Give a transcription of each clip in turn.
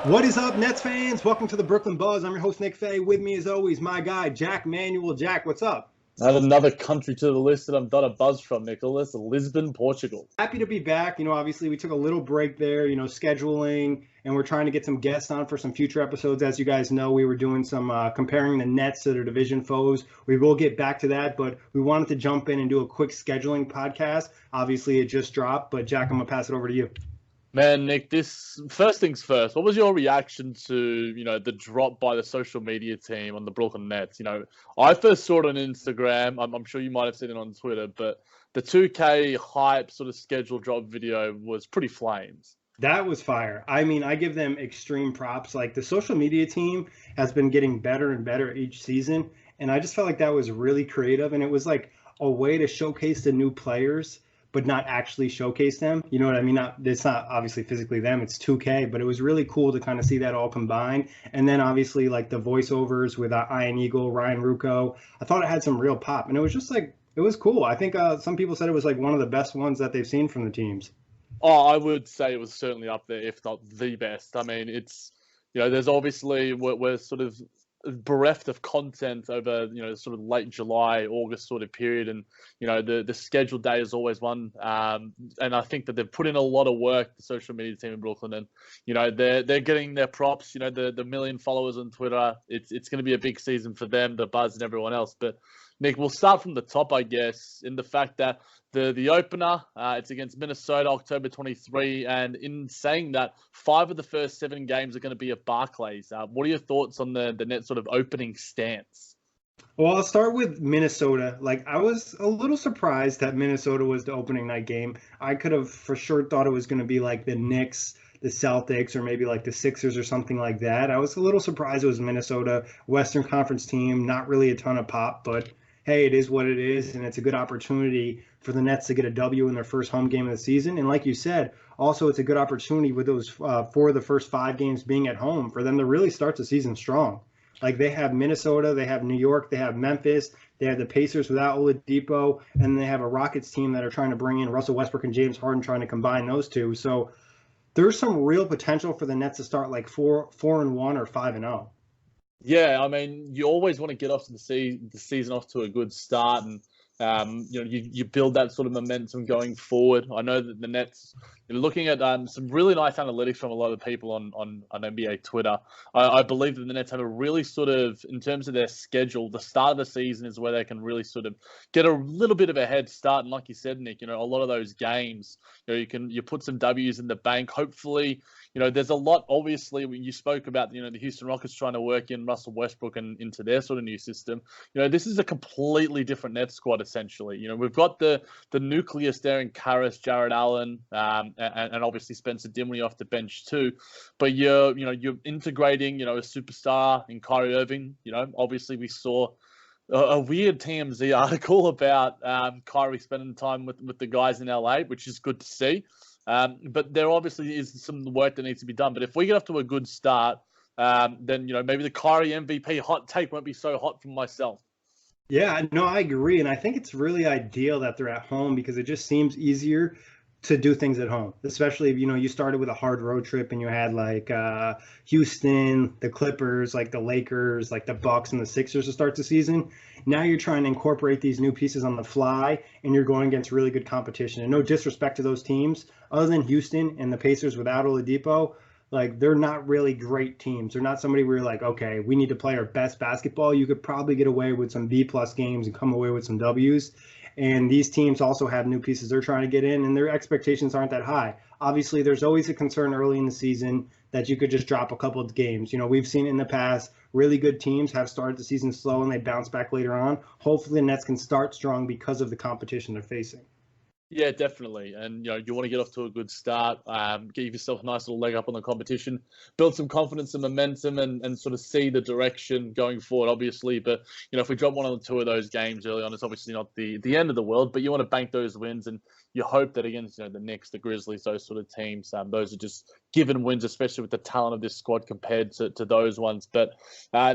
What is up, Nets fans? Welcome to the Brooklyn Buzz. I'm your host, Nick Fay. With me, as always, my guy, Jac Manuell. Jac, what's up? Add another country to the list that I've done a buzz from, Nicholas, Lisbon, Portugal. Happy to be back. Obviously, we took a little break there, scheduling, and we're trying to get some guests on for some future episodes. As you guys know, we were doing some comparing the Nets to their division foes. We will get back to that, but we wanted to jump in and do a quick scheduling podcast. Obviously, it just dropped, but Jac, I'm going to pass it over to you. Man, Nick, this first things first, what was your reaction to, the drop by the social media team on the Brooklyn Nets? I first saw it on Instagram. I'm sure you might have seen it on Twitter, but the 2K hype sort of schedule drop video was pretty flames. That was fire. I mean, I give them extreme props. Like, the social media team has been getting better and better each season, and I just felt like that was really creative, and it was like a way to showcase the new players but not actually showcase them. You know what I mean? It's not obviously physically them, it's 2K, but it was really cool to kind of see that all combined. And then obviously like the voiceovers with Ian Eagle, Ryan Ruocco, I thought it had some real pop. And it was just like, it was cool. I think some people said it was like one of the best ones that they've seen from the teams. Oh, I would say it was certainly up there, if not the best. I mean, it's, there's obviously, we're sort of bereft of content over sort of late July, August sort of period, and the scheduled day is always one, and I think that they've put in a lot of work, the social media team in Brooklyn, and they're getting their props. The million followers on Twitter, it's going to be a big season for them, the Buzz and everyone else. But Nick, we'll start from the top, I guess, in the fact that the opener, it's against Minnesota, October 23, and in saying that, 5 of the first 7 games are going to be at Barclays. What are your thoughts on the Nets sort of opening stance? Well, I'll start with Minnesota. Like, I was a little surprised that Minnesota was the opening night game. I could have for sure thought it was going to be like the Knicks, the Celtics, or maybe like the Sixers or something like that. I was a little surprised it was Minnesota, Western Conference team, not really a ton of pop, but hey, it is what it is, and it's a good opportunity for the Nets to get a W in their first home game of the season. And like you said, also it's a good opportunity with those 4 of the first 5 games being at home for them to really start the season strong. Like, they have Minnesota, they have New York, they have Memphis, they have the Pacers without Oladipo, and they have a Rockets team that are trying to bring in Russell Westbrook and James Harden, trying to combine those two. So there's some real potential for the Nets to start like 4-1 or 5-0. Yeah, I mean, you always want to get off to the season off to a good start, and you build that sort of momentum going forward. I know that the Nets, looking at some really nice analytics from a lot of people on NBA Twitter. I believe that the Nets have a really sort of, in terms of their schedule, the start of the season is where they can really sort of get a little bit of a head start. And like you said, Nick, a lot of those games, you put some W's in the bank. Hopefully, there's a lot, obviously, when you spoke about, the Houston Rockets trying to work in Russell Westbrook and into their sort of new system. This is a completely different Nets squad, essentially. We've got the nucleus there in Karras, Jared Allen, and obviously Spencer Dinwiddie off the bench too. But you're integrating, a superstar in Kyrie Irving. Obviously we saw a weird TMZ article about Kyrie spending time with the guys in LA, which is good to see. But there obviously is some work that needs to be done. But if we get off to a good start, then, maybe the Kyrie MVP hot take won't be so hot from myself. Yeah, no, I agree. And I think it's really ideal that they're at home because it just seems easier to do things at home, especially if, you started with a hard road trip and you had like Houston, the Clippers, like the Lakers, like the Bucks and the Sixers to start the season. Now you're trying to incorporate these new pieces on the fly and you're going against really good competition. And no disrespect to those teams, other than Houston and the Pacers without Oladipo, like, they're not really great teams. They're not somebody where you're like, okay, we need to play our best basketball. You could probably get away with some B-plus games and come away with some W's. And these teams also have new pieces they're trying to get in, and their expectations aren't that high. Obviously, there's always a concern early in the season that you could just drop a couple of games. We've seen in the past really good teams have started the season slow and they bounce back later on. Hopefully, the Nets can start strong because of the competition they're facing. Yeah, definitely. And, you want to get off to a good start, give yourself a nice little leg up on the competition, build some confidence and momentum and sort of see the direction going forward, obviously. But, if we drop 1 or 2 of those games early on, it's obviously not the end of the world, but you want to bank those wins. And you hope that against the Knicks, the Grizzlies, those sort of teams, those are just given wins, especially with the talent of this squad compared to those ones. But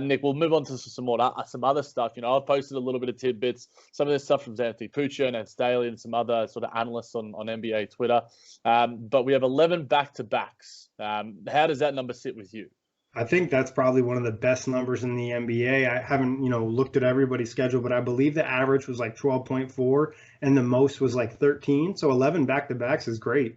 Nick, we'll move on to some other stuff. I've posted a little bit of tidbits, some of this stuff from Anthony Puccio and Ed Staley and some other sort sort of analysts on NBA Twitter. But we have 11 back-to-backs. How does that number sit with you? I think that's probably one of the best numbers in the NBA. I haven't, looked at everybody's schedule, but I believe the average was like 12.4 and the most was like 13. So 11 back-to-backs is great.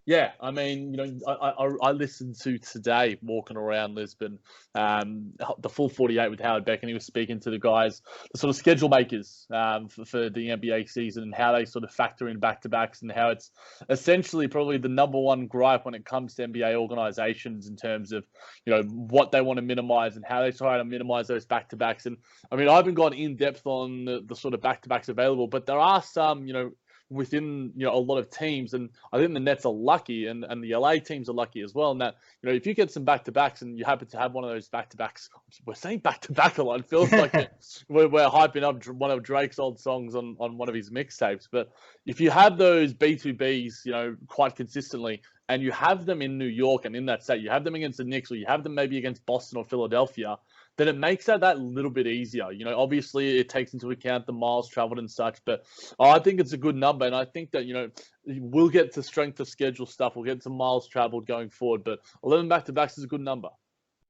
Yeah, I mean, I listened to today walking around Lisbon, the full 48 with Howard Beck, and he was speaking to the guys, the sort of schedule makers for the NBA season, and how they sort of factor in back-to-backs, and how it's essentially probably the number one gripe when it comes to NBA organizations in terms of, what they want to minimize and how they try to minimize those back-to-backs. And I mean, I haven't gone in depth on the sort of back-to-backs available, but there are some, within a lot of teams, and I think the Nets are lucky, and the LA teams are lucky as well. And that if you get some back-to-backs and you happen to have one of those back-to-backs, we're saying back-to-back a lot. It feels like we're hyping up one of Drake's old songs on one of his mixtapes. But if you have those B2Bs, quite consistently, and you have them in New York and in that state, you have them against the Knicks, or you have them maybe against Boston or Philadelphia, then it makes that little bit easier. Obviously it takes into account the miles traveled and such, but I think it's a good number. And I think that, we'll get to strength of schedule stuff. We'll get to miles traveled going forward, but 11 back-to-backs is a good number.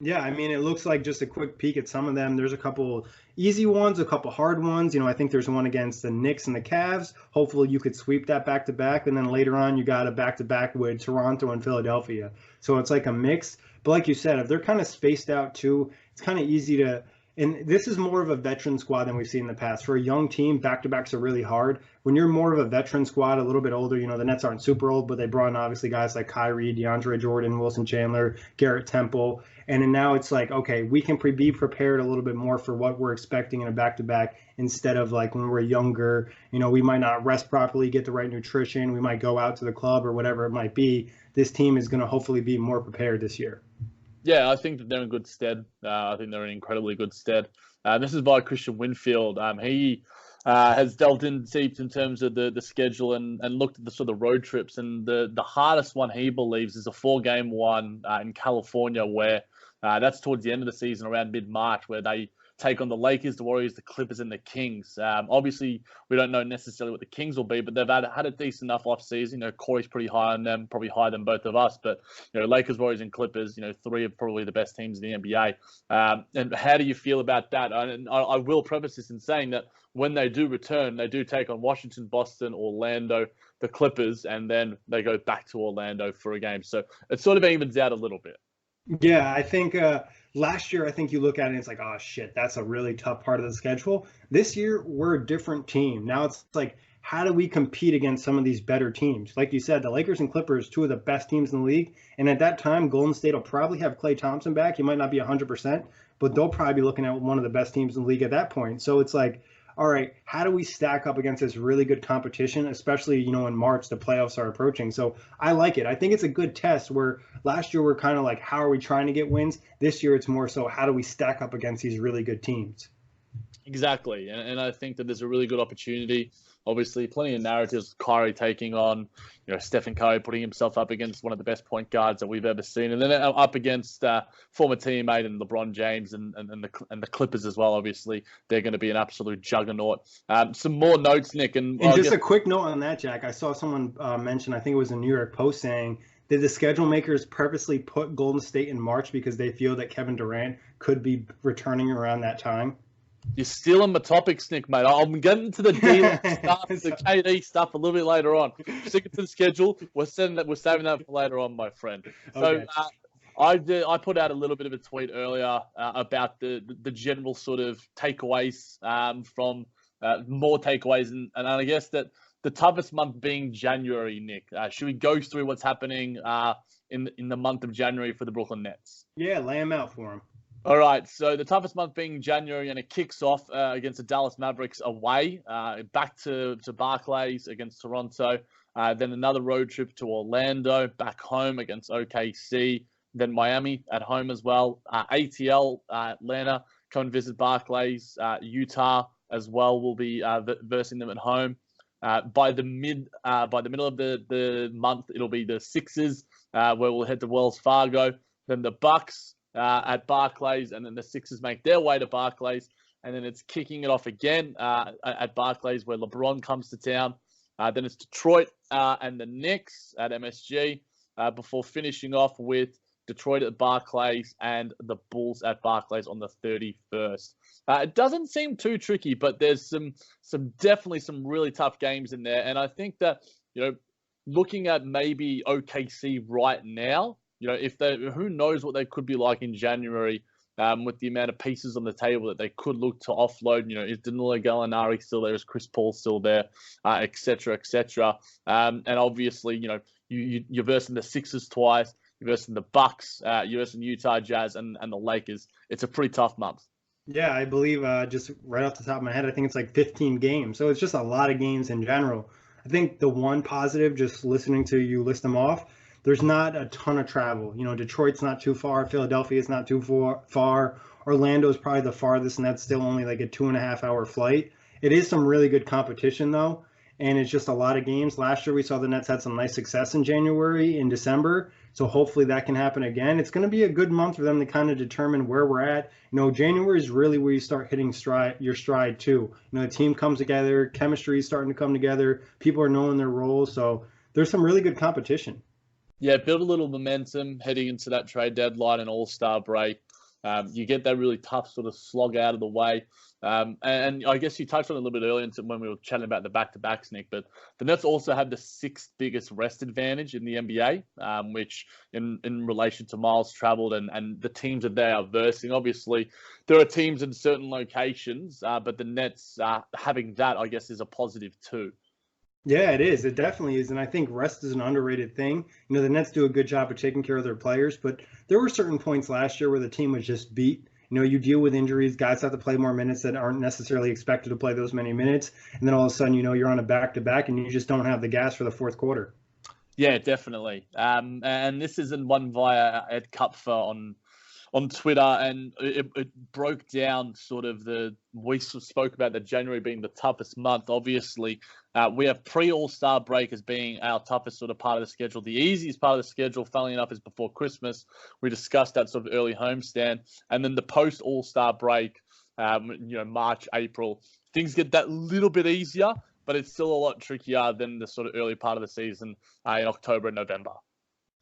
Yeah, I mean, it looks like just a quick peek at some of them. There's a couple easy ones, a couple hard ones. I think there's one against the Knicks and the Cavs. Hopefully you could sweep that back-to-back. And then later on, you got a back-to-back with Toronto and Philadelphia. So it's like a mix. But like you said, if they're kind of spaced out too, it's kind of easy to – and this is more of a veteran squad than we've seen in the past. For a young team, back-to-backs are really hard. When you're more of a veteran squad, a little bit older, the Nets aren't super old, but they brought in obviously guys like Kyrie, DeAndre Jordan, Wilson Chandler, Garrett Temple. And then now it's like, okay, we can be prepared a little bit more for what we're expecting in a back-to-back instead of like when we're younger, we might not rest properly, get the right nutrition. We might go out to the club or whatever it might be. This team is going to hopefully be more prepared this year. Yeah, I think that they're in good stead. I think they're in incredibly good stead. This is by Christian Winfield. He has delved in deep in terms of the schedule and looked at the sort of road trips. And the hardest one he believes is a 4-game one in California, where that's towards the end of the season, around mid-March, where they take on the Lakers, the Warriors, the Clippers, and the Kings. Obviously, we don't know necessarily what the Kings will be, but they've had a decent enough offseason. Corey's pretty high on them, probably higher than both of us. But Lakers, Warriors, and Clippers, 3 of probably the best teams in the NBA. And how do you feel about that? And I will preface this in saying that when they do return, they do take on Washington, Boston, Orlando, the Clippers, and then they go back to Orlando for a game. So it sort of evens out a little bit. Yeah, I think last year, I think you look at it and it's like, oh, shit, that's a really tough part of the schedule. This year, we're a different team. Now it's like, how do we compete against some of these better teams? Like you said, the Lakers and Clippers, 2 of the best teams in the league. And at that time, Golden State will probably have Klay Thompson back. He might not be 100%, but they'll probably be looking at one of the best teams in the league at that point. So it's like, all right, how do we stack up against this really good competition, especially, in March, the playoffs are approaching. So I like it. I think it's a good test where last year we're kind of like, how are we trying to get wins? This year it's more so, how do we stack up against these really good teams? Exactly. And I think that there's a really good opportunity. Obviously, plenty of narratives, Kyrie taking on, Stephen Curry, putting himself up against one of the best point guards that we've ever seen. And then up against former teammate and LeBron James and the Clippers as well. Obviously, they're going to be an absolute juggernaut. Some more notes, Nick. And just a quick note on that, Jack. I saw someone mention, I think it was a New York Post, saying, did the schedule makers purposely put Golden State in March because they feel that Kevin Durant could be returning around that time? You're stealing my topics, Nick, mate. I'm getting to the D stuff, the KD stuff a little bit later on. Stick it to the schedule. We're saving that for later on, my friend. Okay. So I put out a little bit of a tweet earlier about the general sort of takeaways from more takeaways, and I guess that the toughest month being January, Nick. Should we go through what's happening in the month of January for the Brooklyn Nets? Yeah, lay them out for them. All right, so the toughest month being January, and it kicks off against the Dallas Mavericks away, back to Barclays against Toronto, then another road trip to Orlando, back home against OKC, then Miami at home as well, ATL, Atlanta, come and visit Barclays, Utah as well will be versing them at home. By the middle of the month, it'll be the Sixers, where we'll head to Wells Fargo, then the Bucks, at Barclays, and then the Sixers make their way to Barclays, and then it's kicking it off again at Barclays, where LeBron comes to town. Then it's Detroit and the Knicks at MSG before finishing off with Detroit at Barclays and the Bulls at Barclays on the 31st. It doesn't seem too tricky, but there's definitely some really tough games in there. And I think that, looking at maybe OKC right now, if who knows what they could be like in January with the amount of pieces on the table that they could look to offload. Is Danilo Gallinari still there? Is Chris Paul still there? Et cetera, et cetera. And obviously, you're versing the Sixers twice. You're versing the Bucks, you're versing Utah Jazz and the Lakers. It's a pretty tough month. Yeah, I believe just right off the top of my head, I think it's like 15 games. So it's just a lot of games in general. I think the one positive, just listening to you list them off, there's not a ton of travel. Detroit's not too far. Philadelphia's not too far. Orlando's probably the farthest, and that's still only like a 2.5-hour flight. It is some really good competition, though, and it's just a lot of games. Last year, we saw the Nets had some nice success in January, in December, so hopefully that can happen again. It's going to be a good month for them to kind of determine where we're at. January is really where you start hitting your stride, too. The team comes together, chemistry is starting to come together, people are knowing their roles, so there's some really good competition. Yeah, build a little momentum heading into that trade deadline and All-Star break. You get that really tough sort of slog out of the way. And I guess you touched on it a little bit earlier when we were chatting about the back-to-backs, Nick, but the Nets also have the 6th biggest rest advantage in the NBA, which in relation to miles traveled and the teams that they are versing. Obviously, there are teams in certain locations, but the Nets having that, I guess, is a positive too. Yeah, it is. It definitely is. And I think rest is an underrated thing. The Nets do a good job of taking care of their players, but there were certain points last year where the team was just beat. You deal with injuries, guys have to play more minutes that aren't necessarily expected to play those many minutes. And then all of a sudden, you're on a back-to-back and you just don't have the gas for the fourth quarter. Yeah, definitely. And this isn't one via Ed Kupfer on Twitter, and it broke down sort of we spoke about the January being the toughest month. Obviously, we have pre-All-Star break as being our toughest sort of part of the schedule. The easiest part of the schedule, funnily enough, is before Christmas. We discussed that sort of early homestand. And then the post-All-Star break, March, April, things get that little bit easier, but it's still a lot trickier than the sort of early part of the season in October and November.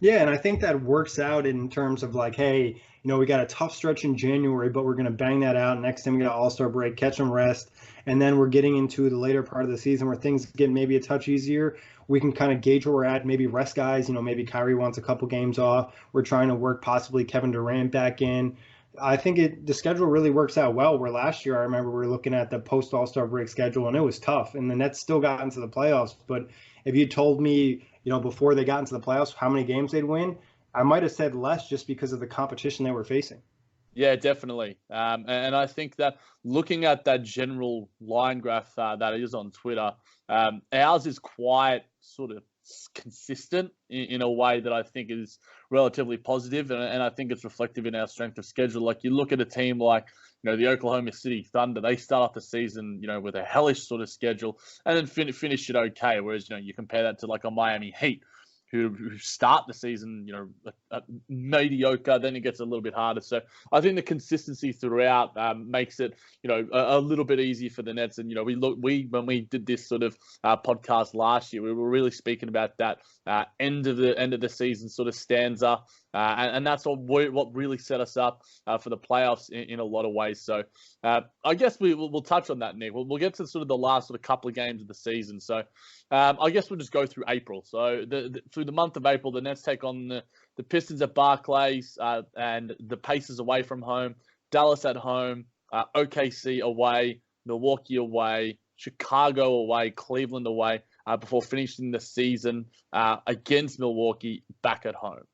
Yeah, and I think that works out in terms of like, hey, we got a tough stretch in January, but we're going to bang that out. Next time we got All-Star break, catch some rest. And then we're getting into the later part of the season where things get maybe a touch easier. We can kind of gauge where we're at, maybe rest guys. Maybe Kyrie wants a couple games off. We're trying to work possibly Kevin Durant back in. I think the schedule really works out well, where last year I remember we were looking at the post-All-Star break schedule, and it was tough. And the Nets still got into the playoffs. But if you told me, before they got into the playoffs, how many games they'd win, I might have said less just because of the competition they were facing. Yeah, definitely. And I think that looking at that general line graph that is on Twitter, ours is quite sort of consistent in a way that I think is relatively positive, and I think it's reflective in our strength of schedule. Like, you look at a team like, the Oklahoma City Thunder, they start off the season, with a hellish sort of schedule and then finish it okay. Whereas, you compare that to like a Miami Heat, who start the season, mediocre, then it gets a little bit harder. So I think the consistency throughout makes it, a little bit easier for the Nets. And, when we did this sort of podcast last year, we were really speaking about that end of the season sort of stanza. And that's what really set us up for the playoffs in a lot of ways. So I guess we'll touch on that, Nick. We'll get to sort of the last sort of couple of games of the season. So I guess we'll just go through April. So through the month of April, the Nets take on the Pistons at Barclays and the Pacers away from home, Dallas at home, OKC away, Milwaukee away, Chicago away, Cleveland away, before finishing the season against Milwaukee back at home.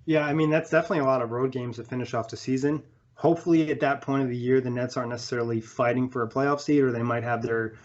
Yeah, I mean, that's definitely a lot of road games to finish off the season. Hopefully at that point of the year, the Nets aren't necessarily fighting for a playoff seed, or they might have their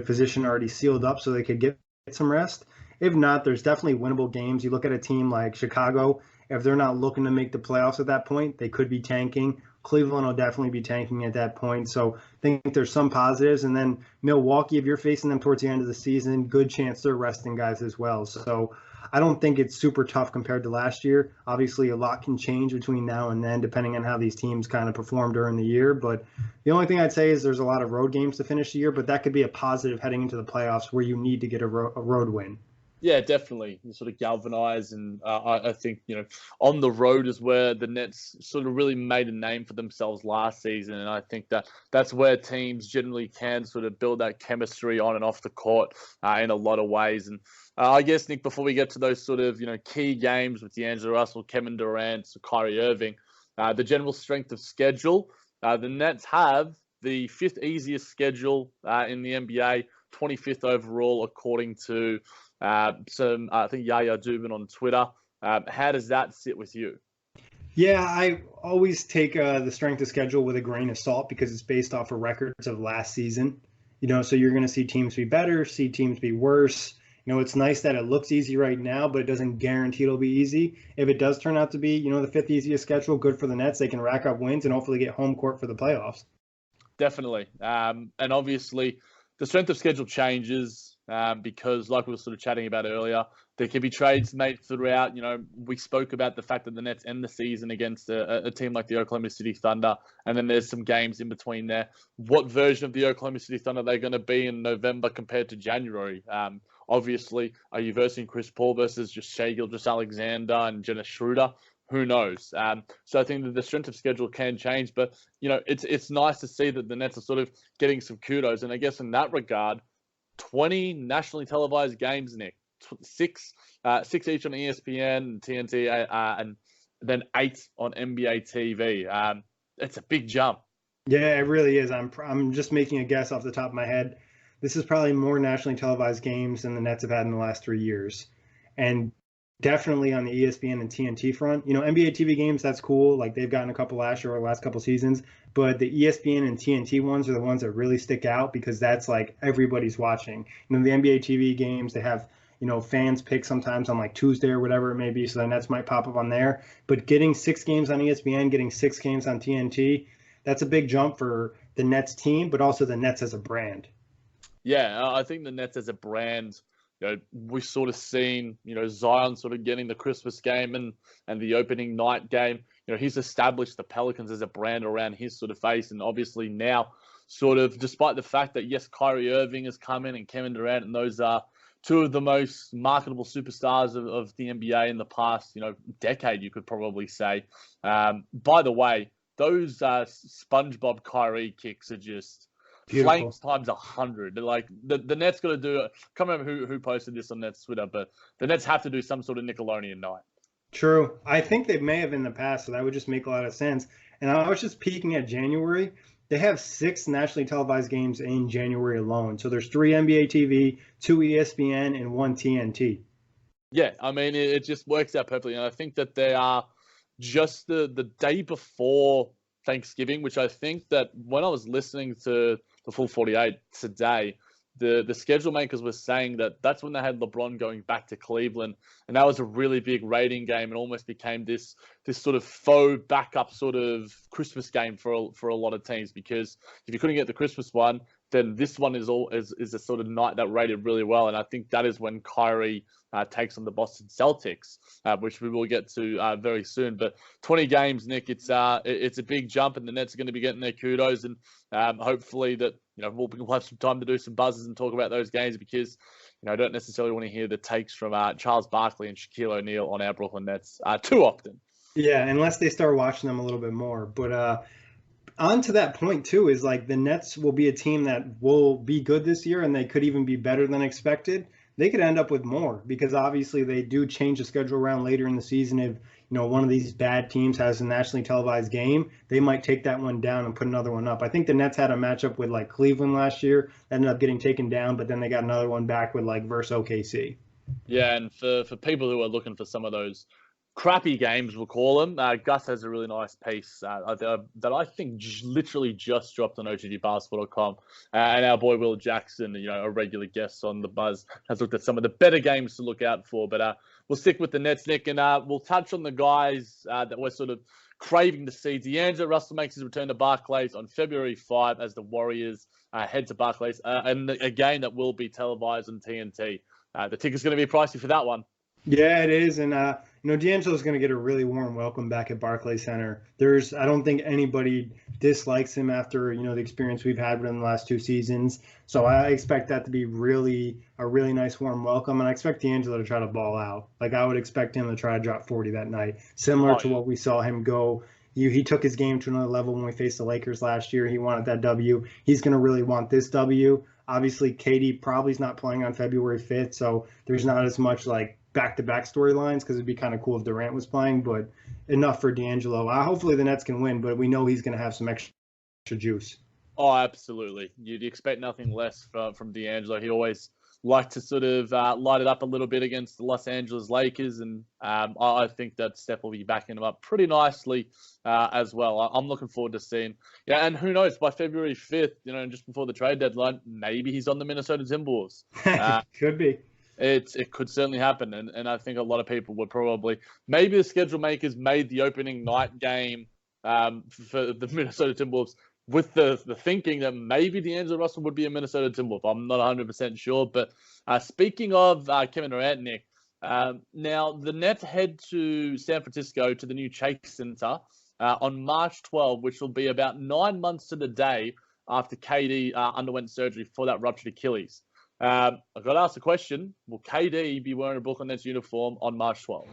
position already sealed up so they could get some rest. If not, there's definitely winnable games. You look at a team like Chicago, if they're not looking to make the playoffs at that point, they could be tanking. Cleveland will definitely be tanking at that point. So I think there's some positives. And then Milwaukee, if you're facing them towards the end of the season, good chance they're resting guys as well. So I don't think it's super tough compared to last year. Obviously, a lot can change between now and then, depending on how these teams kind of perform during the year. But the only thing I'd say is there's a lot of road games to finish the year, but that could be a positive heading into the playoffs where you need to get a road win. Yeah, definitely. You sort of galvanize, and I think on the road is where the Nets sort of really made a name for themselves last season, and I think that's where teams generally can sort of build that chemistry on and off the court in a lot of ways. And I guess, Nick, before we get to those sort of key games with D'Angelo Russell, Kevin Durant, so Kyrie Irving, the general strength of schedule, the Nets have the 5th easiest schedule in the NBA, 25th overall, according to I think Yaya Dubin on Twitter. How does that sit with you? Yeah, I always take the strength of schedule with a grain of salt because it's based off of records of last season. So you're going to see teams be better, see teams be worse. It's nice that it looks easy right now, but it doesn't guarantee it'll be easy. If it does turn out to be, the 5th easiest schedule, good for the Nets. They can rack up wins and hopefully get home court for the playoffs. Definitely. And obviously, the strength of schedule changes because, like we were sort of chatting about earlier, there can be trades made throughout. We spoke about the fact that the Nets end the season against a team like the Oklahoma City Thunder, and then there's some games in between there. What version of the Oklahoma City Thunder are they going to be in November compared to January? Obviously, are you versing Chris Paul versus just Shai Gilgeous-Alexander and Dennis Schroeder? Who knows? So I think that the strength of schedule can change, but it's nice to see that the Nets are sort of getting some kudos. And I guess in that regard, 20 nationally televised games, Nick, six each on ESPN and TNT, and then 8 on NBA TV. It's a big jump. Yeah, it really is. I'm just making a guess off the top of my head. This is probably more nationally televised games than the Nets have had in the last 3 years, and definitely on the ESPN and TNT front. NBA TV games, that's cool. Like they've gotten a couple last year or last couple seasons, but the ESPN and TNT ones are the ones that really stick out because that's like everybody's watching. The NBA TV games, they have, fans pick sometimes on like Tuesday or whatever it may be. So the Nets might pop up on there, but getting 6 games on ESPN, getting 6 games on TNT, that's a big jump for the Nets team, but also the Nets as a brand. Yeah, I think the Nets as a brand, we've sort of seen, Zion sort of getting the Christmas game and the opening night game. He's established the Pelicans as a brand around his sort of face. And obviously now, sort of, despite the fact that, yes, Kyrie Irving has come in and Kevin Durant, and those are 2 of the most marketable superstars of the NBA in the past, decade, you could probably say. By the way, those SpongeBob Kyrie kicks are just beautiful. Flames times 100. Like the Nets got to do it. I can't remember who posted this on Nets Twitter, but the Nets have to do some sort of Nickelodeon night. True. I think they may have in the past, so that would just make a lot of sense. And I was just peeking at January. They have 6 nationally televised games in January alone. So there's 3 NBA TV, 2 ESPN, and 1 TNT. Yeah, I mean, it just works out perfectly. And I think that they are just the day before Thanksgiving, which I think that when I was listening to the full 48 today, the schedule makers were saying that that's when they had LeBron going back to Cleveland, and that was a really big rating game and almost became this sort of faux backup sort of Christmas game for a lot of teams, because if you couldn't get the Christmas one, then this one is a sort of night that rated really well. And I think that is when Kyrie takes on the Boston Celtics, which we will get to very soon. But 20 games, Nick, it's a big jump, and the Nets are going to be getting their kudos, and hopefully that we'll have some time to do some buzzes and talk about those games, because I don't necessarily want to hear the takes from Charles Barkley and Shaquille O'Neal on our Brooklyn Nets too often. Yeah, unless they start watching them a little bit more. But on to that point too is like the Nets will be a team that will be good this year, and they could even be better than expected. They could end up with more because obviously they do change the schedule around later in the season. If one of these bad teams has a nationally televised game, they might take that one down and put another one up. I think the Nets had a matchup with like Cleveland last year, ended up getting taken down, but then they that another one back with like versus OKC. Yeah, and for people who are looking for some of those crappy games, we'll call them, Gus has a really nice piece that I think literally just dropped on OTGBasketball.com, and our boy Will Jackson, a regular guest on The Buzz, has looked at some of the better games to look out for. But we'll stick with the Nets, Nick, and we'll touch on the guys that we're sort of craving to see D'Angelo Russell makes his return to Barclays on February 5 as the Warriors head to Barclays, and a game that will be televised on TNT. The ticket's going to be pricey for that one. Yeah, it is, and D'Angelo's going to get a really warm welcome back at Barclays Center. I don't think anybody dislikes him after the experience we've had with him the last 2 seasons. So I expect that to be a really nice warm welcome, and I expect D'Angelo to try to ball out. Like I would expect him to try to drop 40 that night, similar to what we saw him go. He took his game to another level when we faced the Lakers last year. He wanted that W. He's going to really want this W. Obviously, KD probably is not playing on February 5th, so there's not as much like back-to-back storylines because it'd be kind of cool if Durant was playing, but enough for D'Angelo. Hopefully the Nets can win, but we know he's going to have some extra juice. Oh, absolutely. You'd expect nothing less from D'Angelo. He always liked to sort of light it up a little bit against the Los Angeles Lakers, and I think that Steph will be backing him up pretty nicely as well. I'm looking forward to seeing. Yeah, and who knows, by February 5th, just before the trade deadline, maybe he's on the Minnesota Timberwolves. Could be. It could certainly happen, and I think a lot of people would probably, maybe the schedule makers made the opening night game for the Minnesota Timberwolves with the thinking that maybe D'Angelo Russell would be a Minnesota Timberwolf. I'm not 100% sure, but speaking of Kevin Durant, Nick, now the Nets head to San Francisco to the new Chase Center on March 12, which will be about 9 months to the day after KD underwent surgery for that ruptured Achilles. I've got to ask the question, will KD be wearing a Brooklyn Nets uniform on March 12th?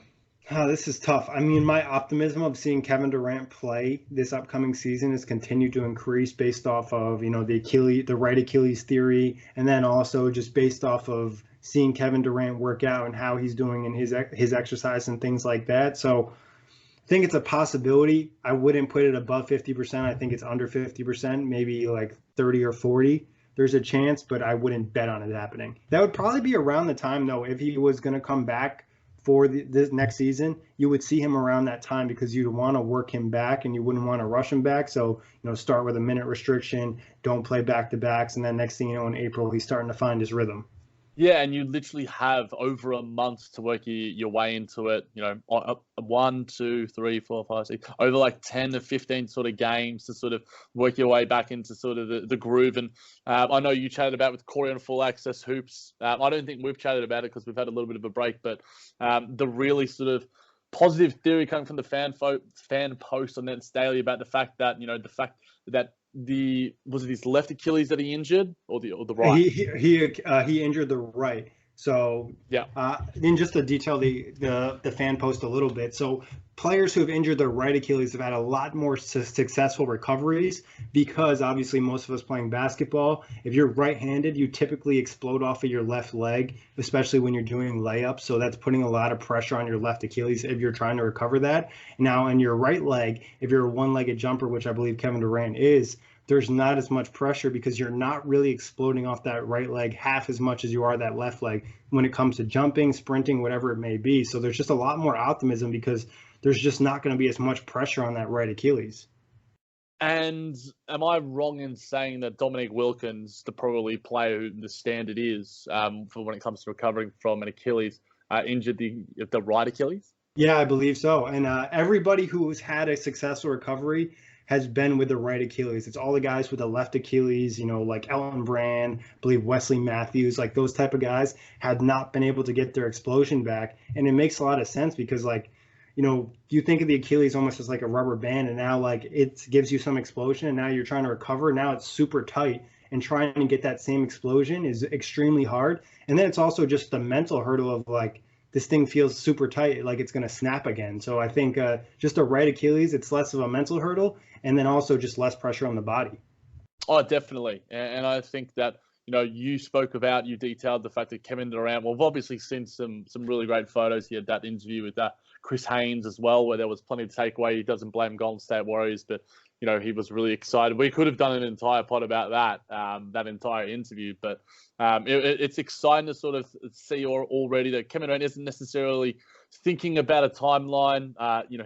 Oh, this is tough. I mean, my optimism of seeing Kevin Durant play this upcoming season has continued to increase based off of, the right Achilles theory, and then also just based off of seeing Kevin Durant work out and how he's doing in his exercise and things like that. So I think it's a possibility. I wouldn't put it above 50%. I think it's under 50%, maybe like 30 or 40. There's a chance, but I wouldn't bet on it happening. That would probably be around the time, though, if he was going to come back for this next season, you would see him around that time because you'd want to work him back and you wouldn't want to rush him back. So, start with a minute restriction, don't play back-to-backs, and then next thing you know, in April, he's starting to find his rhythm. Yeah, and you literally have over a month to work your way into it. 1, 2, 3, 4, 5, 6, over like 10 to 15 sort of games to sort of work your way back into sort of the groove. And I know you chatted about with Corey on Full Access Hoops. I don't think we've chatted about it because we've had a little bit of a break, but the really sort of positive theory coming from the fan post on Nets Daily about the fact that, was it his left Achilles that he injured or the right? He injured the right. So yeah. Then just to detail the fan post a little bit. So players who have injured their right Achilles have had a lot more successful recoveries because obviously most of us playing basketball, if you're right-handed, you typically explode off of your left leg, especially when you're doing layups. So that's putting a lot of pressure on your left Achilles if you're trying to recover that. Now on your right leg, if you're a one-legged jumper, which I believe Kevin Durant is, there's not as much pressure because you're not really exploding off that right leg half as much as you are that left leg when it comes to jumping, sprinting, whatever it may be. So there's just a lot more optimism because there's just not going to be as much pressure on that right Achilles. And am I wrong in saying that Dominique Wilkins, the probably player who the standard is for when it comes to recovering from an Achilles, injured the right Achilles? Yeah, I believe so. And everybody who's had a successful recovery has been with the right Achilles. It's all the guys with the left Achilles, like Elton Brand, I believe Wesley Matthews, like those type of guys had not been able to get their explosion back. And it makes a lot of sense because you think of the Achilles almost as like a rubber band and now like it gives you some explosion and now you're trying to recover. Now it's super tight and trying to get that same explosion is extremely hard. And then it's also just the mental hurdle of like, this thing feels super tight, like it's going to snap again. So I think just a right Achilles, it's less of a mental hurdle, and then also just less pressure on the body. Oh, definitely. And I think that, you detailed the fact that Kevin Durant, well, we've obviously seen some really great photos. He had that interview with Chris Haynes as well, where there was plenty to take away. He doesn't blame Golden State Warriors, but, he was really excited. We could have done an entire pod about that entire interview, but it's exciting to sort of see already that Kevin Durant isn't necessarily thinking about a timeline.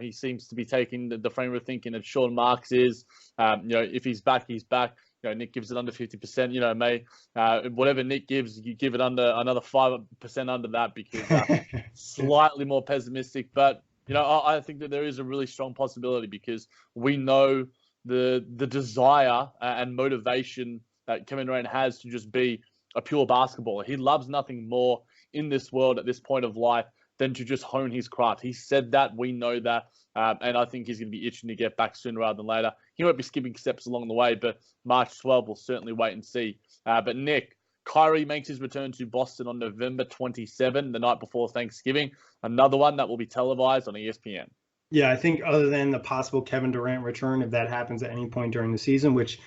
He seems to be taking the frame of thinking that Sean Marks is. If he's back, he's back. Nick gives it under 50%. Whatever Nick gives, you give it under another 5% under that because slightly more pessimistic. But I think that there is a really strong possibility because we know the desire and motivation that Kevin Durant has to just be a pure basketballer. He loves nothing more in this world at this point of life than to just hone his craft. He said that, we know that, and I think he's going to be itching to get back sooner rather than later. He won't be skipping steps along the way, but March 12th, we'll certainly wait and see. But Nick, Kyrie makes his return to Boston on November 27, the night before Thanksgiving. Another one that will be televised on ESPN. Yeah, I think other than the possible Kevin Durant return, if that happens at any point during the season, which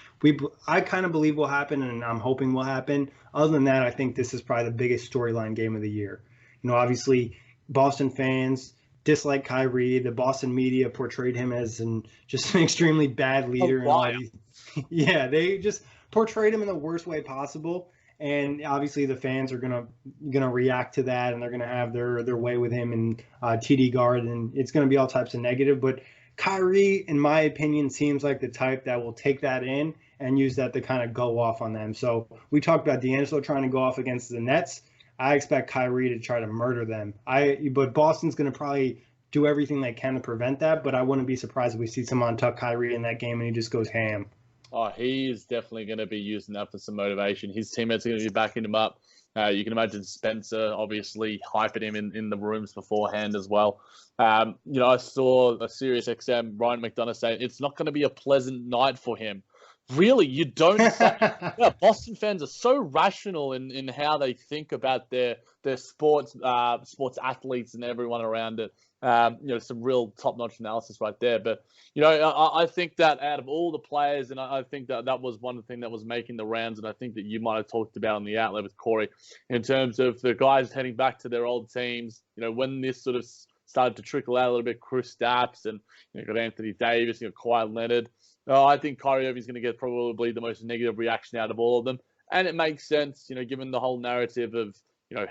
I kind of believe will happen and I'm hoping will happen. Other than that, I think this is probably the biggest storyline game of the year. Obviously, Boston fans dislike Kyrie. The Boston media portrayed him as just an extremely bad leader. Yeah, they just portrayed him in the worst way possible. And obviously the fans are gonna react to that, and they're gonna have their way with him in TD Garden, and it's gonna be all types of negative. But Kyrie, in my opinion, seems like the type that will take that in and use that to kind of go off on them. So we talked about D'Angelo trying to go off against the Nets. I expect Kyrie to try to murder them. But Boston's gonna probably do everything they can to prevent that. But I wouldn't be surprised if we see someone tuck Kyrie in that game and he just goes ham. Oh, he is definitely going to be using that for some motivation. His teammates are going to be backing him up. You can imagine Spencer obviously hyping him in the rooms beforehand as well. I saw a Sirius XM Ryan McDonough say it's not going to be a pleasant night for him. Really, you don't say. Yeah, Boston fans are so rational in how they think about their sports athletes and everyone around it. Some real top-notch analysis right there. But, I think that out of all the players, and I think that was one thing that was making the rounds, and I think that you might have talked about on the outlet with Corey, in terms of the guys heading back to their old teams, when this sort of started to trickle out a little bit, Kristaps and you've got Anthony Davis, Kawhi Leonard. I think Kyrie Irving's going to get probably the most negative reaction out of all of them. And it makes sense, given the whole narrative of,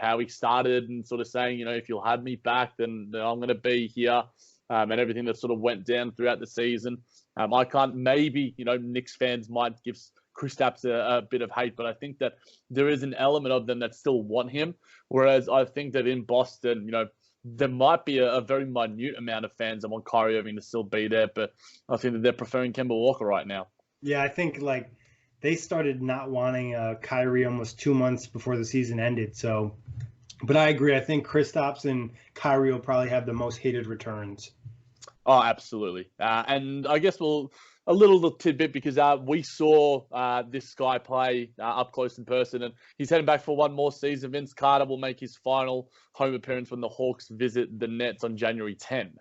how he started and sort of saying, if you'll have me back, then I'm going to be here, and everything that sort of went down throughout the season. I can't, maybe, Knicks fans might give Kristaps a bit of hate, but I think that there is an element of them that still want him. Whereas I think that in Boston, there might be a very minute amount of fans that want Kyrie Irving to still be there, but I think that they're preferring Kemba Walker right now. Yeah, I think they started not wanting Kyrie almost 2 months before the season ended. So, but I agree. I think Kristaps and Kyrie will probably have the most hated returns. Oh, absolutely. And I guess a little tidbit because we saw this guy play up close in person, and he's heading back for one more season. Vince Carter will make his final home appearance when the Hawks visit the Nets on January 10.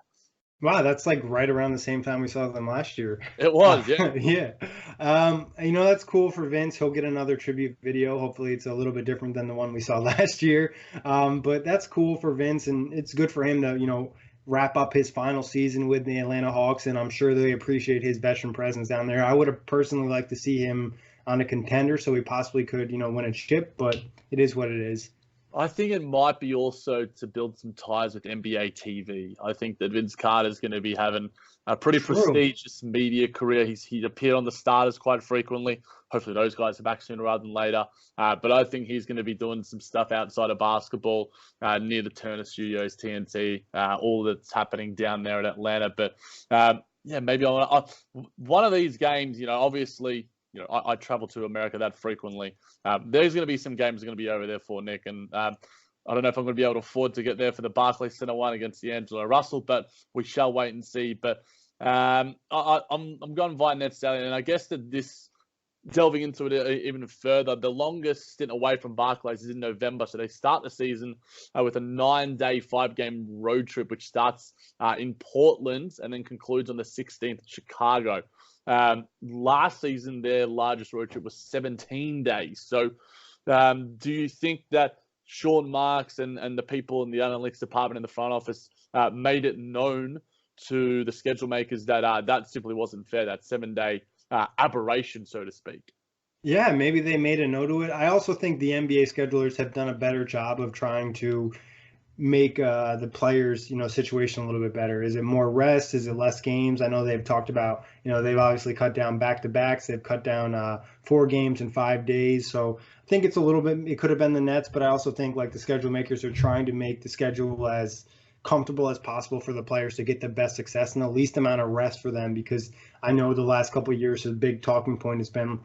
Wow, that's right around the same time we saw them last year. It was, yeah. Yeah. That's cool for Vince. He'll get another tribute video. Hopefully it's a little bit different than the one we saw last year. But that's cool for Vince, and it's good for him to, wrap up his final season with the Atlanta Hawks, and I'm sure they appreciate his veteran presence down there. I would have personally liked to see him on a contender so he possibly could, win a chip, but it is what it is. I think it might be also to build some ties with NBA TV. I think that Vince Carter is going to be having a pretty prestigious media career. He appeared on the starters quite frequently. Hopefully those guys are back sooner rather than later. But I think he's going to be doing some stuff outside of basketball near the Turner Studios, TNT, all that's happening down there in Atlanta. But maybe one of these games, obviously, I travel to America that frequently. There's going to be some games going to be over there for Nick, and I don't know if I'm going to be able to afford to get there for the Barclays Center one against D'Angelo Russell, but we shall wait and see. But I'm going via Nets Sally, and I guess that this, delving into it even further, the longest stint away from Barclays is in November, so they start the season with a 9-day, 5-game road trip, which starts in Portland and then concludes on the 16th in Chicago. Last season, their largest road trip was 17 days. So do you think that Sean Marks and the people in the analytics department in the front office made it known to the schedule makers that that simply wasn't fair, that 7-day aberration, so to speak? Yeah, maybe they made a note of it. I also think the NBA schedulers have done a better job of trying to make the players, situation a little bit better. Is it more rest? Is it less games? I know they've talked about, they've obviously cut down back-to-backs. They've cut down 4 games in 5 days. So I think it's a little bit, it could have been the Nets, but I also think the schedule makers are trying to make the schedule as comfortable as possible for the players to get the best success and the least amount of rest for them, because I know the last couple of years, a big talking point has been,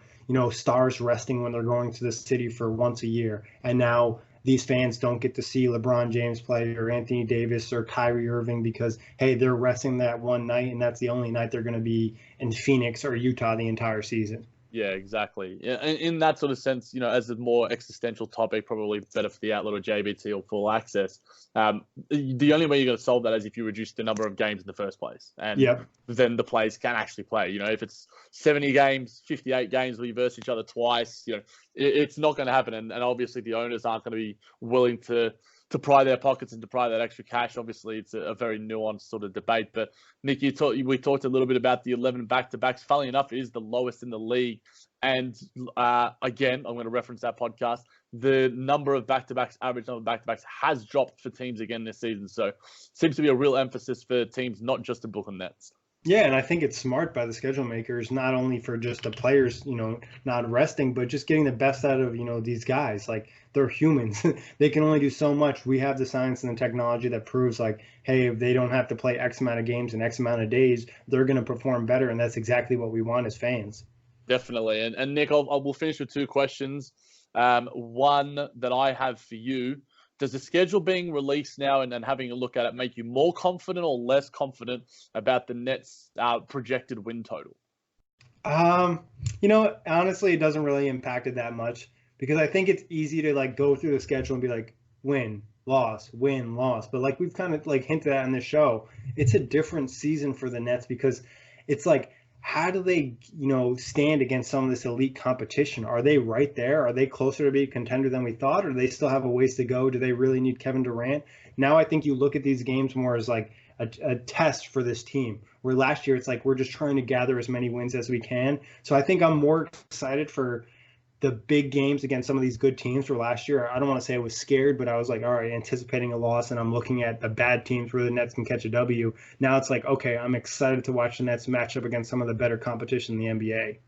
stars resting when they're going to the city for once a year. And now these fans don't get to see LeBron James play or Anthony Davis or Kyrie Irving because, hey, they're resting that one night and that's the only night they're going to be in Phoenix or Utah the entire season. Yeah, exactly. In that sort of sense, as a more existential topic, probably better for the outlet or JBT or full access. The only way you're going to solve that is if you reduce the number of games in the first place. And then the players can actually play. If it's 70 games, 58 games where you verse each other twice, it's not going to happen. And obviously the owners aren't going to be willing to pry their pockets and to pry that extra cash. Obviously, it's a very nuanced sort of debate. But, Nick, we talked a little bit about the 11 back-to-backs. Funnily enough, it is the lowest in the league. And, again, I'm going to reference that podcast. The number of back-to-backs, average number of back-to-backs, has dropped for teams again this season. So it seems to be a real emphasis for teams, not just to book on Nets. Yeah, and I think it's smart by the schedule makers, not only for just the players, not resting, but just getting the best out of, these guys. Like, they're humans. They can only do so much. We have the science and the technology that proves, like, hey, if they don't have to play X amount of games in X amount of days, they're going to perform better, and that's exactly what we want as fans. Definitely. And Nick, we'll finish with two questions. One that I have for you. Does the schedule being released now and having a look at it make you more confident or less confident about the Nets' projected win total? Honestly, it doesn't really impact it that much because I think it's easy to go through the schedule and be like, win, loss, win, loss. But we've kind of hinted at in this show, it's a different season for the Nets because it's how do they, stand against some of this elite competition? Are they right there? Are they closer to be a contender than we thought? Or do they still have a ways to go? Do they really need Kevin Durant? Now I think you look at these games more as a test for this team, where last year it's we're just trying to gather as many wins as we can. So I think I'm more excited for the big games against some of these good teams. For last year, I don't want to say I was scared, but I was all right, anticipating a loss, and I'm looking at the bad teams where the Nets can catch a W. Now it's okay, I'm excited to watch the Nets match up against some of the better competition in the NBA.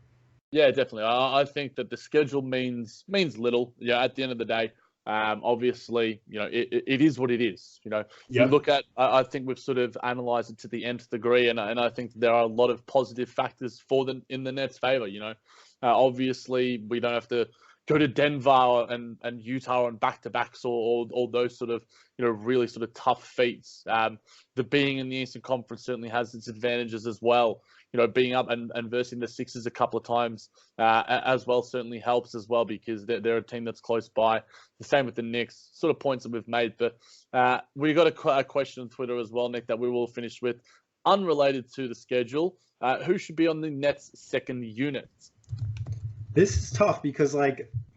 Yeah, definitely. I think that the schedule means little. Yeah, at the end of the day, obviously, it is what it is. You look at, I think we've sort of analyzed it to the nth degree, and I think there are a lot of positive factors in the Nets' favor. Obviously, we don't have to go to Denver and Utah on back-to-backs or those sort of, really sort of tough feats. The being in the Eastern Conference certainly has its advantages as well. Being up and versing the Sixers a couple of times as well certainly helps as well because they're a team that's close by. The same with the Knicks, sort of points that we've made. But we got a question on Twitter as well, Nick, that we will finish with. Unrelated to the schedule, who should be on the Nets' second unit? This is tough because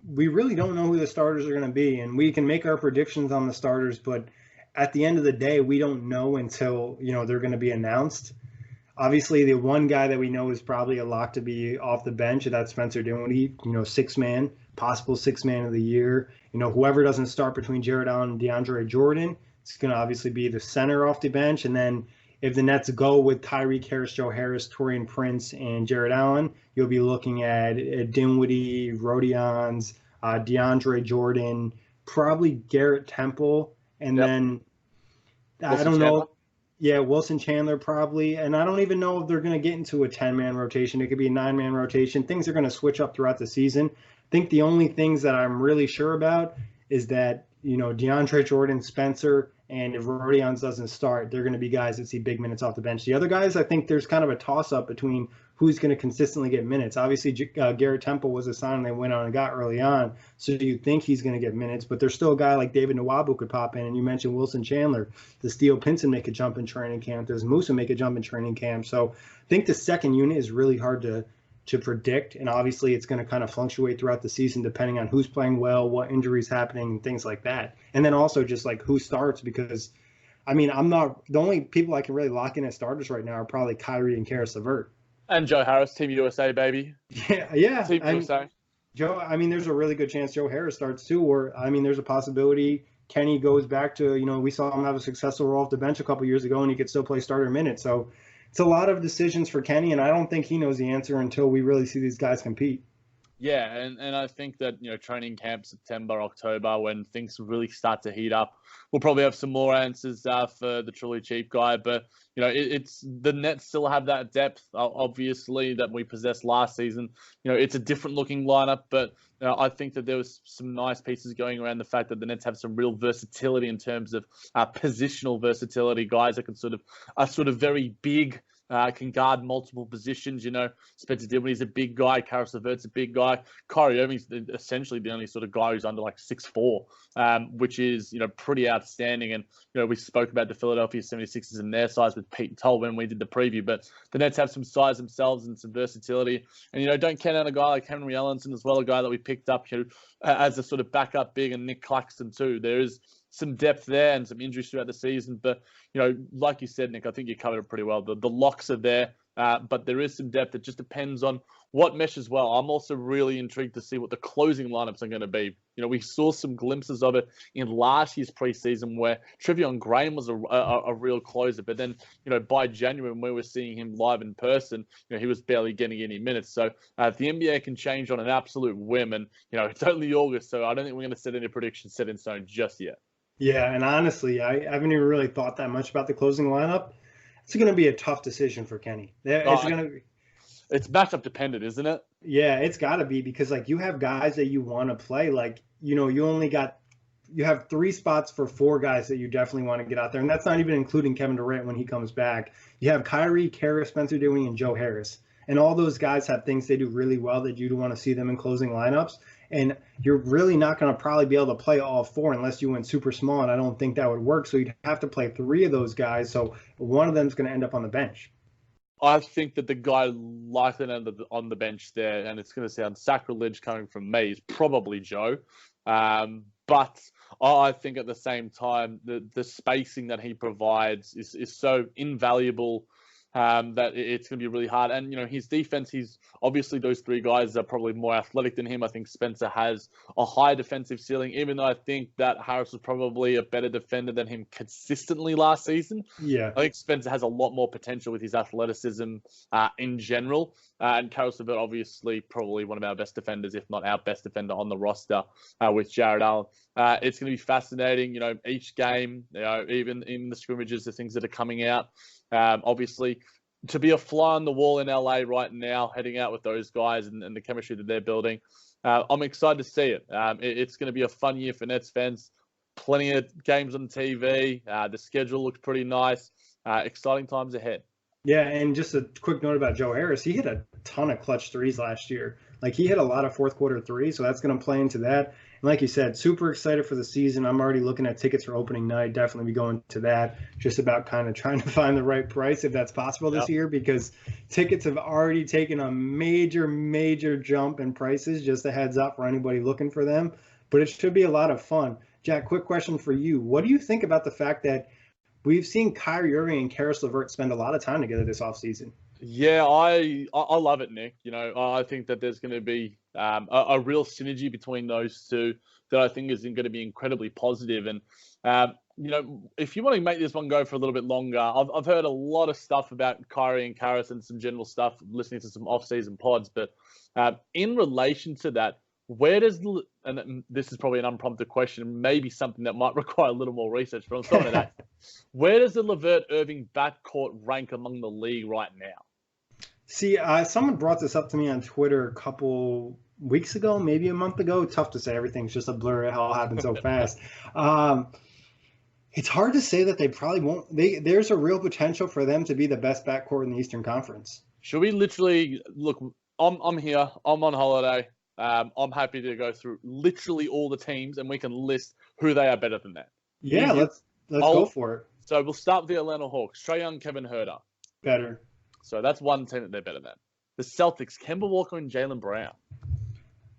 we really don't know who the starters are going to be, and we can make our predictions on the starters, but at the end of the day, we don't know until they're going to be announced. Obviously, the one guy that we know is probably a lock to be off the bench, that's Spencer Dinwiddie, six-man, possible six-man of the year. Whoever doesn't start between Jared Allen and DeAndre Jordan, it's going to obviously be the center off the bench. And then if the Nets go with Tyreek Harris, Joe Harris, Taurean Prince, and Jared Allen, you'll be looking at Dinwiddie, Rodions, DeAndre Jordan, probably Garrett Temple, and then I don't know. Yeah, Wilson Chandler probably. And I don't even know if they're going to get into a 10-man rotation. It could be a 9-man rotation. Things are going to switch up throughout the season. I think the only things that I'm really sure about is that, DeAndre Jordan, Spencer, and if Rodions doesn't start, they're going to be guys that see big minutes off the bench. The other guys, I think there's kind of a toss-up between who's going to consistently get minutes. Obviously, Garrett Temple was a sign they went on and got early on, so do you think he's going to get minutes? But there's still a guy like David Nwabu could pop in, and you mentioned Wilson Chandler. Does Steele Pinson make a jump in training camp? Does Musa make a jump in training camp? So I think the second unit is really hard to predict, and obviously it's going to kind of fluctuate throughout the season depending on who's playing well, what injuries happening, and things like that. And then also just who starts, because I'm not the only people I can really lock in as starters right now are probably Kyrie and Caris-LeVert. And Joe Harris, Team USA, baby. Yeah. Team USA. Joe, there's a really good chance Joe Harris starts too, or there's a possibility Kenny goes back to, we saw him have a successful role off the bench a couple years ago and he could still play starter minutes. So it's a lot of decisions for Kenny, and I don't think he knows the answer until we really see these guys compete. Yeah, and I think that, training camp September, October, when things really start to heat up, we'll probably have some more answers for the truly cheap guy. But it's the Nets still have that depth, obviously, that we possessed last season. It's a different looking lineup, but I think that there was some nice pieces going around the fact that the Nets have some real versatility in terms of positional versatility. Guys that can are sort of very big. Can guard multiple positions. Spencer Dinwiddie's a big guy. Caris LeVert's a big guy. Kyrie Irving's essentially the only sort of guy who's under like 6'4", which is, pretty outstanding. And, we spoke about the Philadelphia 76ers and their size with Pete Toll when we did the preview, but the Nets have some size themselves and some versatility. And, don't count out a guy like Henry Ellenson as well, a guy that we picked up as a sort of backup big, and Nick Claxton too. There is some depth there and some injuries throughout the season. But, like you said, Nick, I think you covered it pretty well. The locks are there, but there is some depth. It just depends on what meshes well. I'm also really intrigued to see what the closing lineups are going to be. We saw some glimpses of it in last year's preseason where Trevion Graham was a real closer. But then, by January, when we were seeing him live in person, he was barely getting any minutes. So the NBA can change on an absolute whim. And, it's only August, so I don't think we're going to set any predictions set in stone just yet. Yeah, and honestly, I haven't even really thought that much about the closing lineup. It's going to be a tough decision for Kenny. It's matchup dependent, isn't it? Yeah, it's got to be, because like you have guys that you want to play. Like, you have 3 spots for 4 guys that you definitely want to get out there, and that's not even including Kevin Durant when he comes back. You have Kyrie, Kara, Spencer Dinwiddie, and Joe Harris, and all those guys have things they do really well that you'd want to see them in closing lineups. And you're really not going to probably be able to play all 4 unless you went super small, and I don't think that would work. So you'd have to play 3 of those guys. So one of them is going to end up on the bench. I think that the guy likely to end up on the bench there, and it's going to sound sacrilege coming from me, is probably Joe. But I think at the same time, the spacing that he provides is so invaluable that it's going to be really hard. And, his defense, he's obviously those 3 guys are probably more athletic than him. I think Spencer has a high defensive ceiling, even though I think that Harris was probably a better defender than him consistently last season. Yeah. I think Spencer has a lot more potential with his athleticism in general. And Caris LeVert, obviously, probably one of our best defenders, if not our best defender on the roster with Jared Allen. It's going to be fascinating, each game, even in the scrimmages, the things that are coming out. Obviously, to be a fly on the wall in LA right now, heading out with those guys and the chemistry that they're building, I'm excited to see it. It's going to be a fun year for Nets fans. Plenty of games on TV. The schedule looks pretty nice. Exciting times ahead. Yeah, and just a quick note about Joe Harris. He hit a ton of clutch threes last year. Like, he hit a lot of fourth quarter threes, so that's going to play into that. And like you said, super excited for the season. I'm already looking at tickets for opening night. Definitely be going to that. Just about kind of trying to find the right price, if that's possible this year, because tickets have already taken a major, major jump in prices. Just a heads up for anybody looking for them. But it should be a lot of fun. Jack, quick question for you. What do you think about the fact that we've seen Kyrie Irving and Caris LeVert spend a lot of time together this offseason? Yeah, I love it, Nick. I think that there's going to be a real synergy between those two that I think is going to be incredibly positive. And, if you want to make this one go for a little bit longer, I've heard a lot of stuff about Kyrie and Caris and some general stuff, listening to some off-season pods. But in relation to that, and this is probably an unprompted question, maybe something that might require a little more research, but I'm sorry to that. Where does the LeVert-Irving backcourt rank among the league right now? See, someone brought this up to me on Twitter a couple weeks ago, maybe a month ago. Tough to say. Everything's just a blur. It all happened so fast. It's hard to say that they probably won't. There's a real potential for them to be the best backcourt in the Eastern Conference. Should we literally look? I'm here. I'm on holiday. I'm happy to go through literally all the teams, and we can list who they are better than that. Yeah, let's go for it. So we'll start with the Atlanta Hawks. Trae Young, Kevin Huerter. Better. So that's one team that they're better than. The Celtics, Kemba Walker and Jaylen Brown.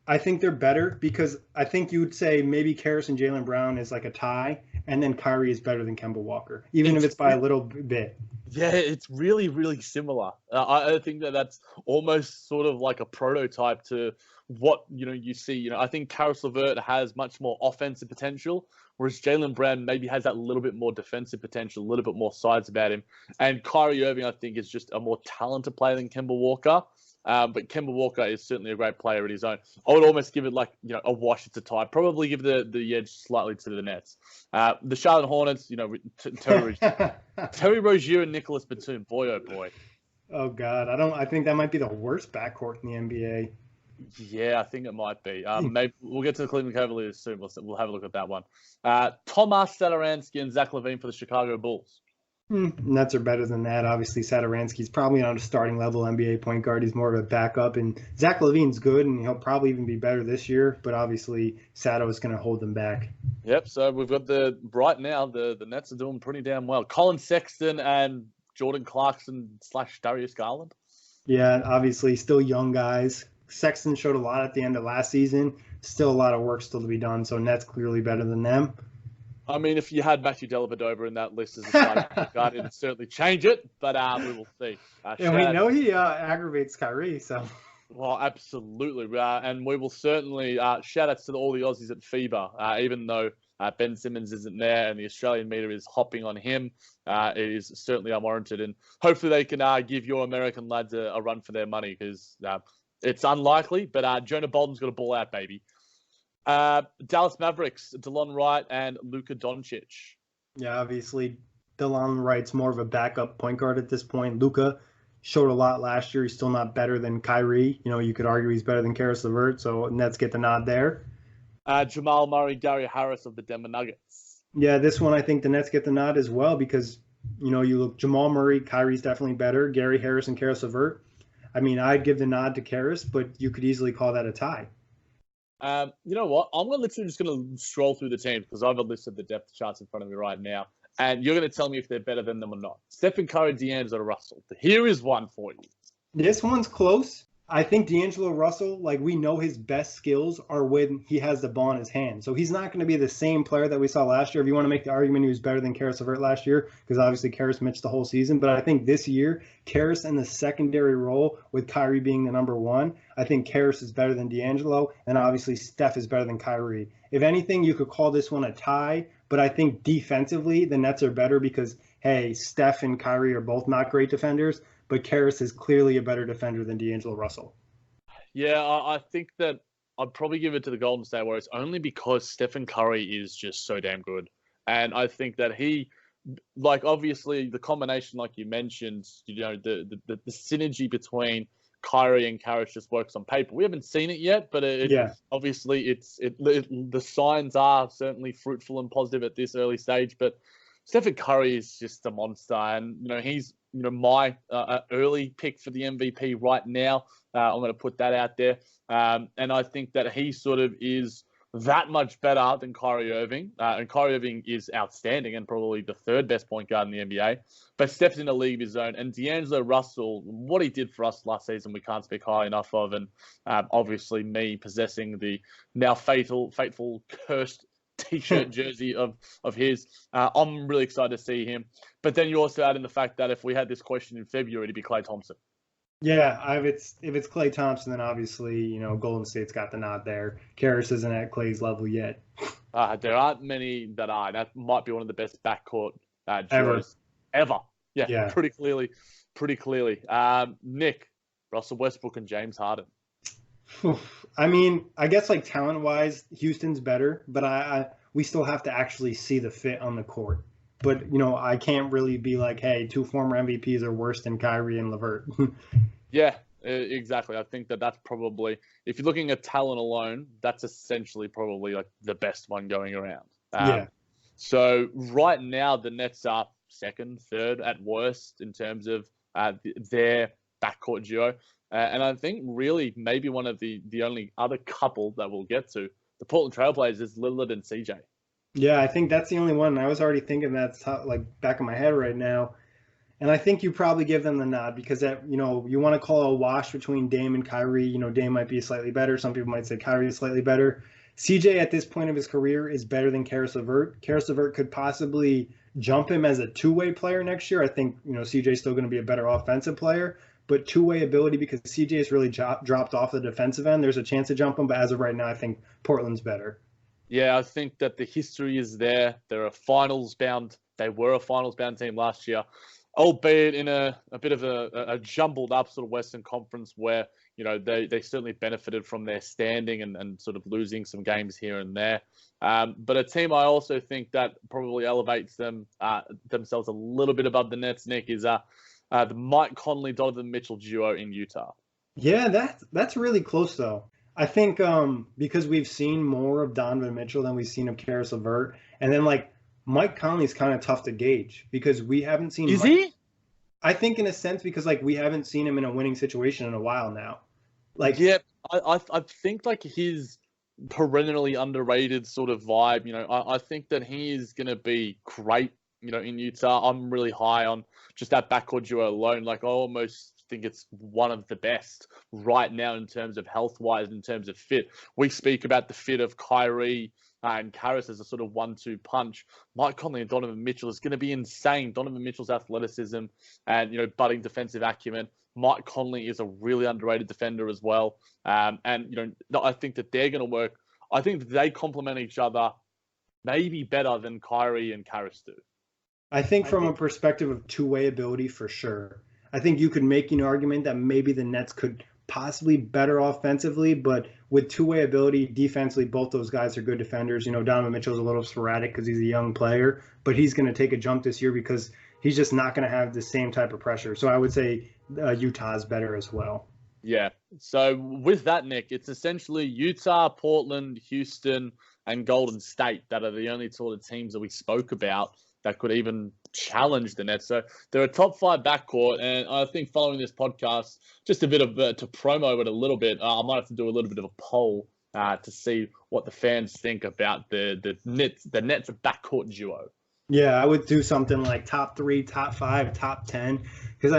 I think they're better because I think you would say maybe Caris and Jaylen Brown is like a tie, and then Kyrie is better than Kemba Walker, even if it's by a little bit. Yeah, it's really, really similar. I think that's almost sort of like a prototype to what you see. I think Caris LeVert has much more offensive potential, whereas Jaylen Brown maybe has that little bit more defensive potential, a little bit more sides about him. And Kyrie Irving, I think, is just a more talented player than Kemba Walker. But Kemba Walker is certainly a great player in his own. I would almost give it like, a wash. It's a tie. Probably give the edge slightly to the Nets. The Charlotte Hornets, Terry Rozier and Nicholas Batum. Boy, oh boy. Oh God, I think that might be the worst backcourt in the NBA. Yeah, I think it might be. Maybe we'll get to the Cleveland Cavaliers soon. We'll have a look at that one. Tomas Satoransky and Zach LaVine for the Chicago Bulls. Nets are better than that. Obviously, Satoransky's probably not a starting level NBA point guard. He's more of a backup. And Zach LaVine's good, and he'll probably even be better this year. But obviously, Sato is going to hold them back. Yep. So we've got right now the Nets are doing pretty damn well. Colin Sexton and Jordan Clarkson / Darius Garland. Yeah, obviously, still young guys. Sexton showed a lot at the end of last season. Still a lot of work still to be done. So Nets clearly better than them. I mean, if you had Matthew Dellavedova in that list as a starting guard, it'd certainly change it. But we will see. And we know he aggravates Kyrie, so. Well, absolutely. And we will certainly shout outs to all the Aussies at FIBA, even though Ben Simmons isn't there and the Australian media is hopping on him. It is certainly unwarranted. And hopefully they can give your American lads a run for their money, because it's unlikely. But Jonah Bolden's got a ball out, baby. Dallas Mavericks, DeLon Wright and Luka Doncic. Yeah, obviously, DeLon Wright's more of a backup point guard at this point. Luka showed a lot last year. He's still not better than Kyrie. You could argue he's better than Caris-LeVert, so Nets get the nod there. Jamal Murray, Gary Harris of the Denver Nuggets. Yeah, this one I think the Nets get the nod as well, because, you look, Jamal Murray, Kyrie's definitely better. Gary Harris and Caris-LeVert. I mean, I'd give the nod to Caris, but you could easily call that a tie. You know what? I'm literally just going to scroll through the teams, because I've listed the depth charts in front of me right now, and you're going to tell me if they're better than them or not. Stephen Curry, D'Angelo Russell. Here is one for you. This one's close. I think D'Angelo Russell, we know his best skills are when he has the ball in his hand. So he's not going to be the same player that we saw last year. If you want to make the argument he was better than Caris-LeVert last year, because obviously Caris missed the whole season. But I think this year, Caris in the secondary role with Kyrie being the number one, I think Caris is better than D'Angelo. And obviously Steph is better than Kyrie. If anything, you could call this one a tie. But I think defensively, the Nets are better because, hey, Steph and Kyrie are both not great defenders. But Caris is clearly a better defender than D'Angelo Russell. Yeah, I think that I'd probably give it to the Golden State Warriors only because Stephen Curry is just so damn good. And I think that he, obviously the combination, like you mentioned, the synergy between Kyrie and Caris just works on paper. We haven't seen it yet, but obviously the signs are certainly fruitful and positive at this early stage. But Stephen Curry is just a monster, and he's my early pick for the MVP right now. I'm going to put that out there, and I think that he sort of is that much better than Kyrie Irving, and Kyrie Irving is outstanding and probably the third best point guard in the NBA. But Steph's in a league of his own, and D'Angelo Russell, what he did for us last season, we can't speak high enough of, and obviously me possessing the now fateful cursed T-shirt jersey of his. I'm really excited to see him. But then you also add in the fact that if we had this question in February, it'd be Klay Thompson. Yeah, if it's Klay Thompson, then obviously, Golden State's got the nod there. Caris isn't at Klay's level yet. There aren't many that are. That might be one of the best backcourt duos ever. Yeah, pretty clearly. Nick, Russell Westbrook and James Harden. I mean, I guess talent-wise, Houston's better, but we still have to actually see the fit on the court. But, I can't really be hey, two former MVPs are worse than Kyrie and LeVert. Yeah, exactly. I think that's probably, if you're looking at talent alone, that's essentially probably the best one going around. So right now, the Nets are second, third at worst in terms of their backcourt duo. And I think really maybe one of the only other couple that we'll get to, the Portland Trailblazers, is Lillard and CJ. Yeah, I think that's the only one. I was already thinking that's back in my head right now. And I think you probably give them the nod because you want to call a wash between Dame and Kyrie. Dame might be slightly better. Some people might say Kyrie is slightly better. CJ at this point of his career is better than Caris-LeVert. Caris-LeVert could possibly jump him as a two-way player next year. I think, CJ's still going to be a better offensive player. But two-way ability, because CJ has really dropped off the defensive end, there's a chance to jump him. But as of right now, I think Portland's better. Yeah, I think that the history is there. They were a finals-bound team last year. albeit in a bit of a jumbled up sort of Western Conference where, they certainly benefited from their standing and sort of losing some games here and there. But a team I also think that probably elevates themselves a little bit above the Nets, Nick, is the Mike Conley, Donovan Mitchell duo in Utah. Yeah, that's really close though. I think because we've seen more of Donovan Mitchell than we've seen of Caris LeVert, and then like Mike Conley's kind of tough to gauge because we haven't seen. Is he? I think in a sense because like we haven't seen him in a winning situation in a while now. Like, yeah, I think like his perennially underrated sort of vibe. I think that he is going to be great. In Utah, I'm really high on just that backcourt duo alone. Like, I almost think it's one of the best right now in terms of health-wise, in terms of fit. We speak about the fit of Kyrie and Caris as a sort of 1-2 punch. Mike Conley and Donovan Mitchell is going to be insane. Donovan Mitchell's athleticism and, budding defensive acumen. Mike Conley is a really underrated defender as well. And, I think that they're going to work. I think that they complement each other maybe better than Kyrie and Caris do. I think from a perspective of two-way ability, for sure. I think you could make an argument that maybe the Nets could possibly better offensively, but with two-way ability, defensively, both those guys are good defenders. Donovan Mitchell's a little sporadic because he's a young player, but he's going to take a jump this year because he's just not going to have the same type of pressure. So I would say Utah's better as well. Yeah. So with that, Nick, it's essentially Utah, Portland, Houston, and Golden State that are the only sort of teams that we spoke about that could even challenge the Nets. So they're a top 5 backcourt, and I think following this podcast, just a bit of to promo it a little bit, I might have to do a little bit of a poll to see what the fans think about the Nets backcourt duo. Yeah, I would do something like top 3, top 5, top 10, because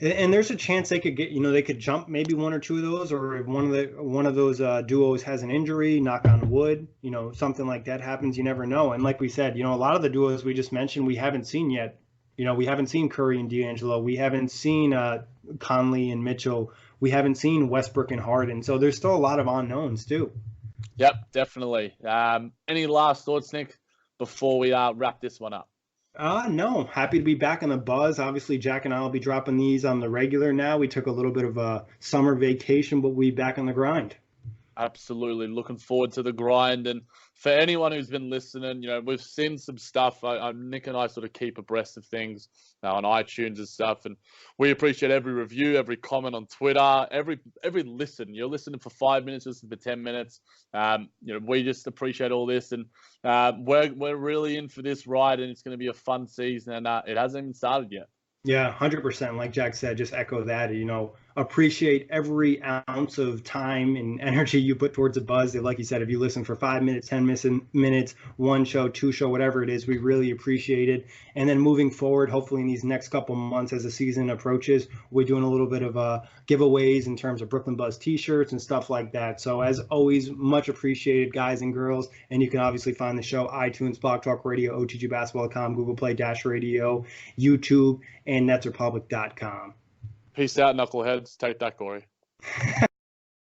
and there's a chance they could get, they could jump maybe 1 or 2 of those, or if one of those duos has an injury, knock on wood, something like that happens, you never know. And like we said, a lot of the duos we just mentioned, we haven't seen yet. We haven't seen Curry and D'Angelo. We haven't seen Conley and Mitchell. We haven't seen Westbrook and Harden. So there's still a lot of unknowns too. Yep, definitely. Any last thoughts, Nick, before we wrap this one up? No, happy to be back on the buzz. Obviously, Jack and I will be dropping these on the regular now. We took a little bit of a summer vacation, but we'll be back on the grind. Absolutely. Looking forward to the grind. And for anyone who's been listening, we've seen some stuff. Nick and I sort of keep abreast of things on iTunes and stuff. And we appreciate every review, every comment on Twitter, every listen. You're listening for 5 minutes, listening for 10 minutes. We just appreciate all this. And we're really in for this ride, and it's going to be a fun season. And it hasn't even started yet. Yeah, 100%. Like Jack said, just echo that. Appreciate every ounce of time and energy you put towards a buzz. Like you said, if you listen for 5 minutes, 10 minutes, 1 show, 2 show, whatever it is, we really appreciate it. And then moving forward, hopefully in these next couple months as the season approaches, we're doing a little bit of giveaways in terms of Brooklyn Buzz t-shirts and stuff like that. So as always, much appreciated, guys and girls. And you can obviously find the show iTunes, Blog Talk Radio, OTGBasketball.com, Google Play, Dash Radio, YouTube, and NetsRepublic.com. Peace out, knuckleheads. Take that, Corey.